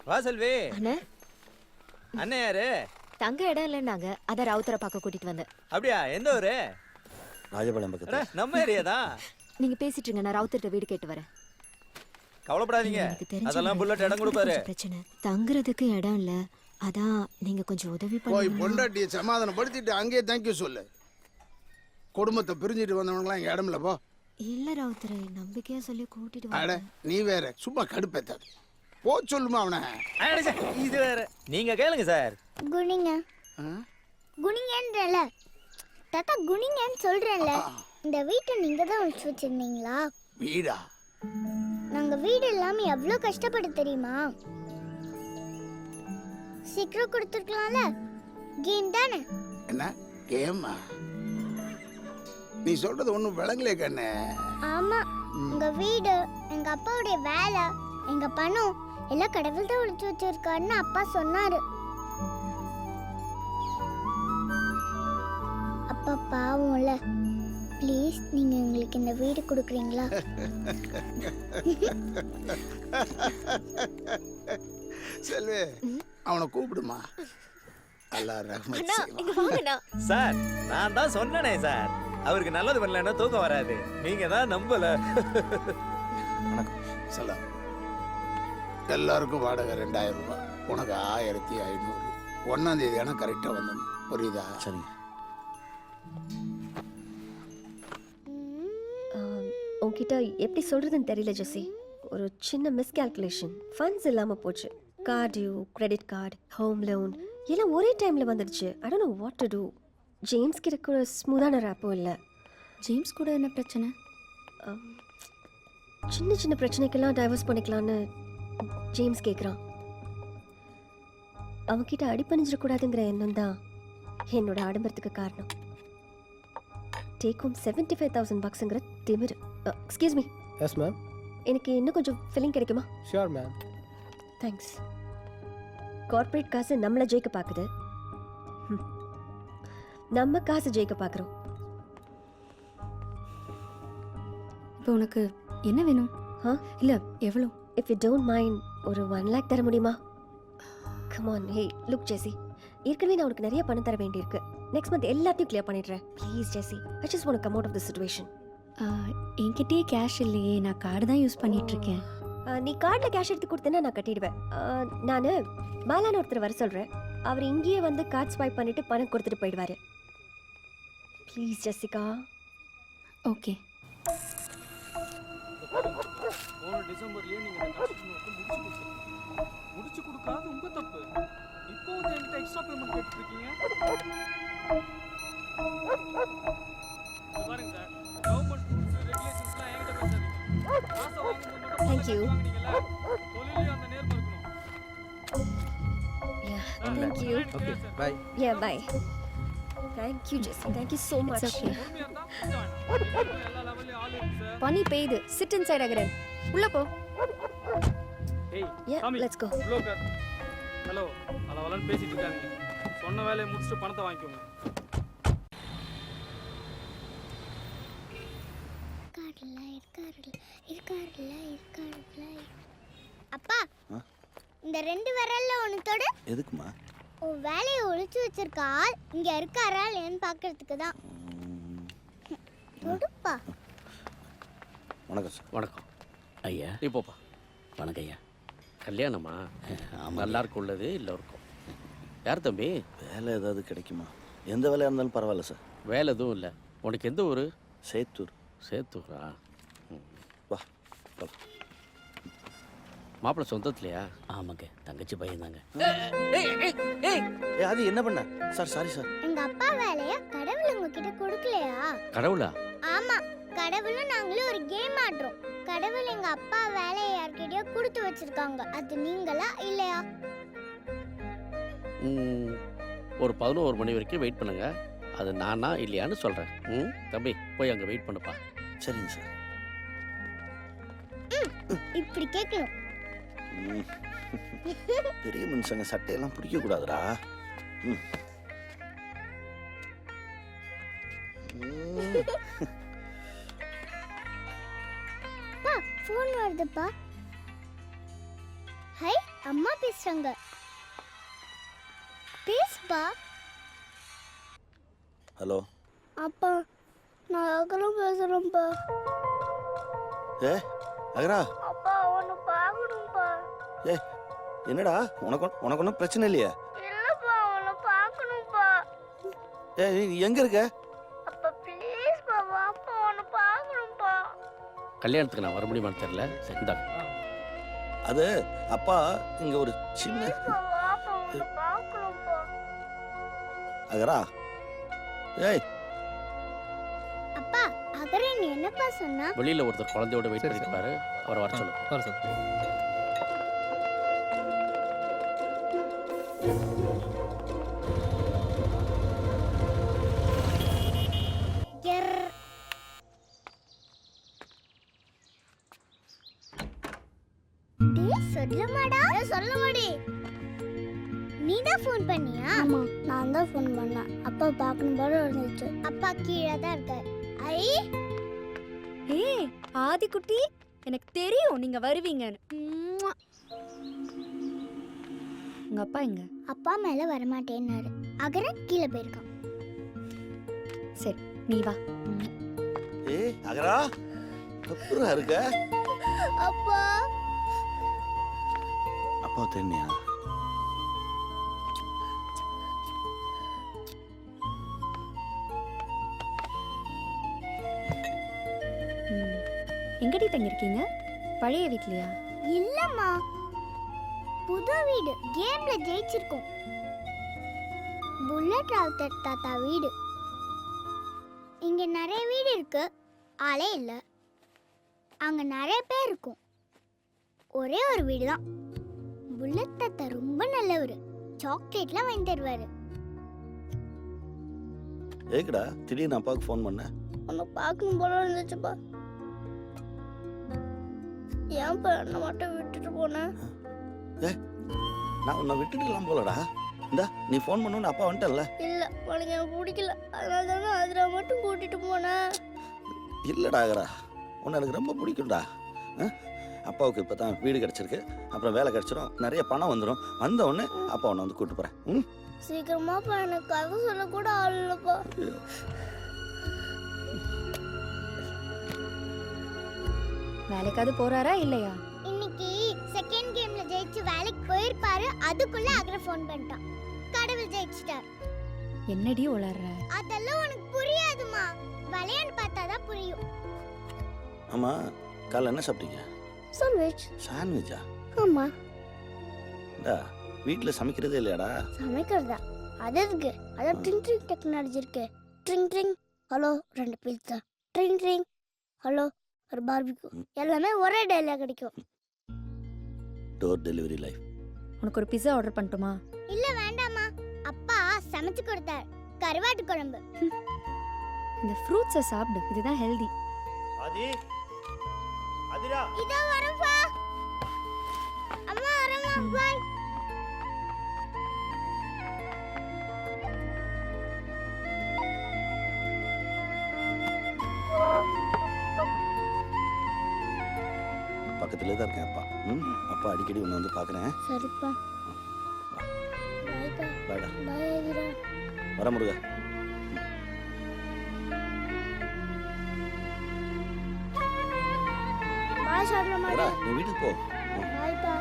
வா செல்வி. அண்ணே அண்ணன் யாரு? தங்க இடம் இல்லைன்னாங்க, அதான் ராவுத்தரை பார்க்க கூட்டிட்டு வந்தேன். அப்படியா? எந்த ஊரு? ராஜபாளையம் பக்கத்துல. நம்ம ஏரியா தான். நீங்க பேசிட்டு இருங்க, நான் ராவுத்தர்ட்ட வீடு கேட்டு வரேன். கவலைப்படாதீங்க, எனக்கு தெரிஞ்ச அதெல்லாம் புல்லட் இடம் கொடுப்பாரு. கொஞ்சம் பிரச்சனை, தங்குறதுக்கு இடம் இல்ல, அதான் நீங்க கொஞ்சம் உதவி போய் பண்ணுங்க. பொண்டாட்டியை சமாதானப்படுத்திட்டு அங்கேயே தேங்க்யூ சொல்லு. குடும்பத்தை பிரிஞ்சுட்டு வந்தவங்களாம் இங்க இடம் இல்ல போ. இல்ல ராவுத்தரை, நம்பிக்கையா சொல்லி கூட்டிட்டு அட வந்தேன். நீ வேற சும்மா கடுப்பேத்தாது. போ சொல்லுமா அவனை. இது வேற. நீங்க கேளுங்க சார். குனிங்க குனிங்கன்றல தாத்தா, குனிங்கன்னு சொல்றேன்ல. இந்த வீட்டை நீங்க தான் ஒழிச்சு வச்சிருந்தீங்களா? வீடா? நாங்க வீடு இல்லாம எவ்வளவு கஷ்டப்பட தெரியுமா? சீக்கிரம் கொடுத்துருக்கலாம்ல. கேம் தானே. என்ன கேமா? நீ சொல்றது ஒண்ணும் விளங்கலே கண்ணே. ஆமா, உங்க வீடு, எங்க அப்பாவுடைய வேலை, எங்க பணம் எல்லாம் கடவுள் தான் ஒழிச்சு வச்சிருக்காருன்னு அப்பா சொன்னாரு. அப்பா பாவம்ல, ப்ளீஸ் நீங்க எங்களுக்கு இந்த வீடு கொடுக்குறீங்களா? செல்வி, அவனை கூப்பிடுமா. அல்லாஹ் ரஹ்மத் செய்வான். சார் நான் தான் சொன்னனே சார், அவருக்கு நல்லது பண்ணலன்னா தூக்கம் வராது. நீங்க தான் நம்பல. சலாம். எல்லாருக்கும் வாடகை 2000 ரூபாய், உனக்கு 1500. 1ஆம் தேதி ஆனால் கரெக்டாக வந்துடணும், புரியுதா? சரிங்க. உன்கிட்ட எப்படி சொல்றதுன்னு தெரியல ஜெசி. ஒரு சின்ன மிஸ்கால்குலேஷன், ஃபண்ட்ஸ் இல்லாம போச்சு. Card due, credit card, home loan எல்லாம் ஒரே டைம்ல வந்துடுச்சு. I don't know what to do. James கிட்ட ஒரு ஸ்மூத்தான ரேப்போ இல்லை. ஜேம்ஸ் கூட என்ன பிரச்சனை? சின்ன சின்ன பிரச்சனைக்கெல்லாம் டைவர்ஸ் பண்ணிக்கலான்னு ஜேம்ஸ் கேட்குறான். அவன்கிட்ட அடிப்பணிஞ்சிடக்கூடாதுங்கிற எண்ணம் தான் என்னோட ஆடம்பரத்துக்கு காரணம். டேக் ஹோம் $75,000 திமிரு. Excuse me. Yes ma'am. எனக்கு இன்னும் கொஞ்சம் ஃபில்லிங் கிடைக்குமா? Sure ma'am. தேங்க்ஸ். கார்ப்பரேட் காசு நம்மளை ஜெயிக்க பார்க்குது, நம்ம காசு ஜெயிக்க பார்க்குறோம். இப்போ உனக்கு என்ன வேணும்? இல்ல எவ்வளோ? இஃப் யூ டோன்ட் மைண்ட் ஒரு 1 lakh தர முடியுமா? Come on. Hey look Jessie, ஏற்கனவே நான் உனக்கு நிறைய பணம் தர வேண்டியிருக்கு. நெக்ஸ்ட் மந்த் எல்லாத்தையும் கிளியர் பண்ணிடுறேன். Please Jessie, I just want to come out of the situation. என்கிட்டயே கேஷ் இல்லையே, நான் கார்டு தான் யூஸ் பண்ணிட்டு இருக்கேன். நீ கார்டில் கேஷ் எடுத்து கொடுத்தேன்னா நான் கட்டிடுவேன். நான் பாலான்னு ஒருத்தர் வர சொல்கிறேன். அவர் இங்கேயே வந்து கார்டு ஸ்வைப் பண்ணிட்டு பணம் கொடுத்துட்டு போயிடுவார். Please Jessica. ஓகே. போன டிசம்பர்லயே நீங்க இந்த கன்ஸ்ட்ரக்ஷன் ஒர்க் முடிச்சு கொடுக்காது உங்க தப்பு. இப்போ வந்து என்கிட்ட எக்ஸ்ட்ரா பேமெண்ட் கேட்டுட்டு இருக்கீங்க. பாருங்க சார், கவர்மெண்ட் ரூல்ஸ் ரெகுலேஷன்ஸ்லாம் என்கிட்ட பேசாதீங்க. காசை வாங்கும்போது மட்டும் Thank you. வாங்குனீங்கல்ல, தொழிலே அந்த நேர்மை இருக்கணும். Thank you. Okay bye. Yeah, bye. Thank you, Jessie. Thank you so much. okay. பொறுமையா இருந்தா புரிஞ்சுக்கலாம். எல்லா லெவல்லயும் ஆளு இருக்கு சார். பனி பெய்யுது. Sit inside Agaran. உள்ள போ. ஏய் Yeah, சாமி, let's go. உள்ள உட்கார். ஹலோ, அளவலன்னு பேசிட்டு இருக்காதீங்க. சொன்ன வேலையை முடிச்சுட்டு பணத்தை வாங்கிக்கோங்க. அப்பா, இந்த 2 விரல்ல ஒன்னு தொடு. எதுக்குமா? உன் வேலையை ஒளிச்சு வச்சிருக்க ஆள் இங்க இருக்காரா இல்லையான்னு பாக்குறதுக்கு தான். தொடுப்பா. வணக்கம் சார். வணக்கம் ஐயா. நீ போப்பா. வணக்கம் ஐயா. கல்யாணமா? ஆமாம். எல்லாருக்கும் உள்ளது எல்லோருக்கும். யார் தம்பி? வேலை ஏதாவது கிடைக்குமா? எந்த வேலையாக இருந்தாலும் பரவாயில்ல சார். வேலை எதுவும் இல்லை. உனக்கு எந்த ஊர்? சேத்தூர். சேத்தூரா? வா. மாப்பிள்ளை சொந்தத்துலையா? ஆமாங்க, தங்கச்சி பையன் தாங்க. ஏ அது என்ன பண்ண சார்? Sorry sir. எங்க அப்பா வேலைய கடவுள் உங்ககிட்ட கொடுக்கலையா? கடவுளா? ஆமா, கடவுளும் நாங்களும் ஒரு கேம் ஆடுறோம். கடவுள் எங்க அப்பா வேலையை யார்கிட்டயோ கொடுத்து வச்சிருக்காங்க. அது நீங்களா இல்லையா? ஒரு 11 மணி வரைக்கும் வெயிட் பண்ணுங்க. அது நானா இல்லையான்னு சொல்கிறேன். தம்பி போய் அங்கே வெயிட் பண்ணுப்பா. சரிங்க சார். இப்படி கேட்கணும். பெரிய மனுஷங்க சட்டையெல்லாம் பிடிக்க கூடாதுடா. பா, ஃபோன் வருதுப்பா. ஹை அம்மா பேசுறாங்க. பேசுப்பா. ஹலோ அப்பா நான் அகரம் பேசுறேன்ப்பா. ஏ அகரா, அப்பா உன்னை பார்க்கணும்ப்பா. ஏ என்னடா, உனக்கு ஒன்றும் பிரச்சனை இல்லையா? இல்லப்பா உன்னை பார்க்கணும்ப்பா. ஏ நீ எங்க இருக்க? அப்பா ப்ளீஸ்ப்பா வாப்பா உன்னை பார்க்கணும்ப்பா. கல்யாணத்துக்கு நான் வர முடியுமான்னு தெரியல. சரி இந்தா. அது அப்பா இங்க ஒரு சின்ன வாப்பா உன்னை பார்க்கணும்ப்பா. அகரா, ஏய் அப்பா அகரன் என்னப்பா சொன்னா? வெளியில் ஒருத்தர் குழந்தையோட வெயிட் சரி, பண்ணிட்டு பாரு, அவரை வர சொல்லுங்க. வர சார். சொல்லமாடா சொல்லமாடி. நீ தான் ஃபோன் பண்ணியா? ஆமா நான் தான் ஃபோன் பண்ணேன். அப்பா பார்க்கணும் போல இருந்துச்சு. அப்பா கீழே தான் இருக்காரு. ஐ ஏய் ஆதிக்குட்டி, எனக்கு தெரியும் நீங்க வருவீங்கன்னு. ம்ம். உங்க அப்பா எங்க? அப்பா மேல வரமாட்டேன்னாரு. அகரன் கீழே போயிருக்கான். சரி நீ வா. ஏ அகரா, அப்புறம் இருக்க அப்பா அப்பா தெரியா? எங்கடி தங்கிருக்கீங்க? பழைய வீட்லயா? இல்லம்மா புது வீடு. கேம்ல ஜெயிச்சிருக்கோம். புல்லட் ராவுத்தர் தாத்தா வீடு. இங்க நிறைய வீடு இருக்கு, ஆளே இல்ல. அங்க நிறைய பேர் இருக்கும், ஒரே ஒரு வீடு தான். புல்லட் தாத்தா ரொம்ப நல்லவர். சாக்லேட்லாம் வாங்கி தருவாரு. ஏக்குடா திடீர்னு அப்பாவுக்கு ஃபோன் பண்ண? உன்னை பார்க்கணும் போல இருந்துச்சுப்பா. ஏன்ப்பா என்னை மட்டும் விட்டுட்டு போனேன்? நான் உன்னை விட்டுட்டுலாம் போலடா. இந்தா நீ ஃபோன் பண்ணணும்னு அப்பா வந்துட்டல்ல. இல்ல உனக்கு எனக்கு பிடிக்கல, அதனால தானே அதில் மட்டும் கூட்டிட்டு போனேன். இல்லடா அகரா, உன்னை எனக்கு ரொம்ப பிடிக்கும்டா. அப்பாவுக்கு இப்போ தான் வீடு கிடச்சிருக்கு, அப்புறம் வேலை கிடச்சிரும், நிறைய பணம் வந்துடும். வந்த உடனே அப்பா உன்னை வந்து கூப்பிட்டு போகிறேன். ம் சீக்கிரமாப்பா, எனக்கு கதை சொல்ல கூட ஆள் இல்லப்பா. வேலைக்காவது போறாரா இல்லையா? இன்னைக்கு செகண்ட் கேம்ல ஜெயிச்சு வேலைக்கு போயிருப்பாரு. அதுக்குள்ள அகர ஃபோன் பண்ணிட்டான். கடவுள் ஜெயிச்சிட்டார். என்னடி உளர்ற? அதெல்லாம் உனக்கு புரியாதுமா. விளையாண்டு பார்த்தாதான் புரியும். ஆமாம், காலைல என்ன சாப்பிட்டீங்க? சாண்ட்விச். சாண்ட்விச்சா? ஆமா. டா வீட்டில் சமைக்கிறதே இல்லையாடா? சமைக்கிறதா? அது எதுக்கு? அதான் ட்ரிங் ட்ரிங் டெக்னாலஜி இருக்கு. Drink drink hello 2 pizza. Drink drink hello ஒரு பார்பிக்யூ. எல்லாமே ஒரே டேல கிடைக்கும். Door delivery life. உனக்கு ஒரு பிஸா ஆர்டர் பண்ணட்டுமா? இல்ல வேண்டாமா, அப்பா சமைச்சு கொடுத்தார். கருவாட்டு குழம்பு. இந்த ஃப்ரூட்ஸை சாப்பிடு, இதுதான் ஹெல்தி. ஆதி, ஆதிரா, இதோ வரேன்ப்பா. அம்மா வரேம்மா, பாய். பக்கத்துலேயே தான் இருக்கேன் அப்பா. அப்பா அடிக்கடி உன்னை வந்து பார்க்குறேன். சரிப்பா. பாய்ப்பா. பாய்டா. பாய் ஆதிரா. வர முருகா. பாய் சொல்லலாமா? வாடா, நீ வீட்டுக்கு போ. பாய்ப்பா.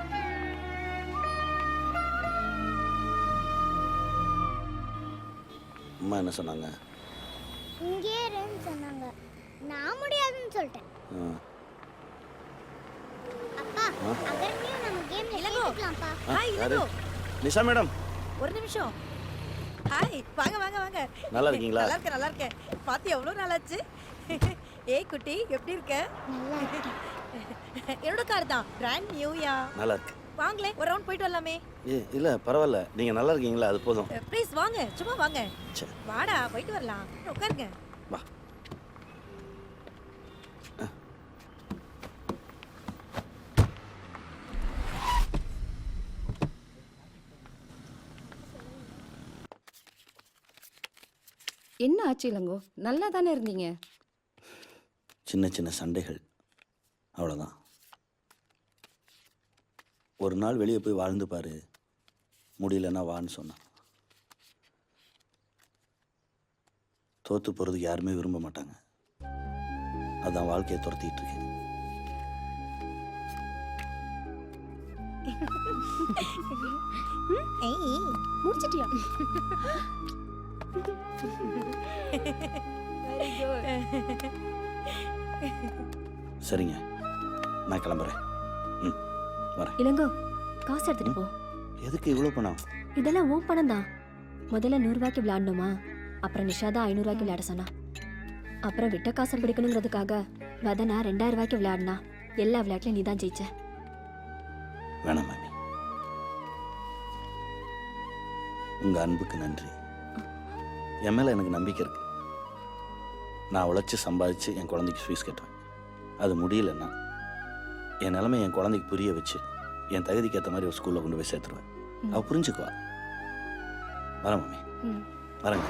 அம்மா என்ன சொன்னாங்க? இங்கே இருன்னு சொன்னாங்க. நான் முடியாதுன்னு சொல்லிட்டேன். அப்பா அகர்னியும் நம்ம கேம்ல சேர்த்துக்கலாம்ப்பா. ஹாய் யாரு? இளங்கோ, நிஷா மேடம். ஒரு நிமிஷம். ஹாய், வாங்க வாங்க வாங்க. நல்லா இருக்கீங்களா? நல்லா இருக்கேன், நல்லா இருக்கேன். பார்த்து எவ்வளோ நாளாச்சு. ஏய் குட்டி, எப்படி இருக்க? நல்லா இருக்கு. என்னோட கார் தான், பிராண்ட் நியூயா. நல்லா இருக்கு. வாங்களே, ஒரு ரவுண்ட் போயிட்டு வரலாமே. இல்லை பரவாயில்ல, நீங்கள் நல்லா இருக்கீங்களா? அது போதும். ப்ளீஸ் வாங்க, சும்மா வாங்க. சரி. வாடா, போயிட்டு வரலாம். உட்காருங்க. வா. என்ன ஆச்சு இளங்கோ? நல்லா தானே இருந்தீங்க? சின்ன சின்ன சண்டைகள், அவ்வளோதான். ஒரு நாள் வெளியே போய் வாழ்ந்து பாரு, முடியலன்னா வான்னு சொன்னான். தோத்து போகிறதுக்கு யாருமே விரும்ப மாட்டாங்க. அதான் வாழ்க்கையை துரத்திட்டு இருக்கேன். முடிச்சிட்டியா? சரிங்க, நான் கிளம்புறேன். ம், வரேன். இளங்கோ, காசு எடுத்துட்டு போ. எதுக்கு இவ்வளோ பணம்? இதெல்லாம் உன் பணம் தான். முதல்ல 100 ரூபாய்க்கு விளையாடணுமா, அப்புறம் நிஷாதா 500 ரூபாய்க்கு விளையாட சொன்னா, அப்புறம் விட்ட காசை பிடிக்கணுங்கிறதுக்காக வதனா 2000 ரூபாய்க்கு விளையாடினா. எல்லா விளையாட்டுலையும் நீ தான் ஜெயிச்ச. வேணாம் மாமி, உங்கள் அன்புக்கு நன்றி. என் மேலே எனக்கு நம்பிக்கை இருக்கு. நான் உழைச்சி சம்பாதிச்சு என் குழந்தைக்கு ஃபீஸ் கட்டுவேன். அது முடியலன்னா என் நிலைமை என் குழந்தைக்கு புரிய வச்சு என் தகுதிக்கு ஏற்ற மாதிரி ஒரு ஸ்கூலில் கொண்டு போய் சேர்த்துருவேன். அவள் புரிஞ்சுக்குவா. வரேன் மாமி, வரேங்க.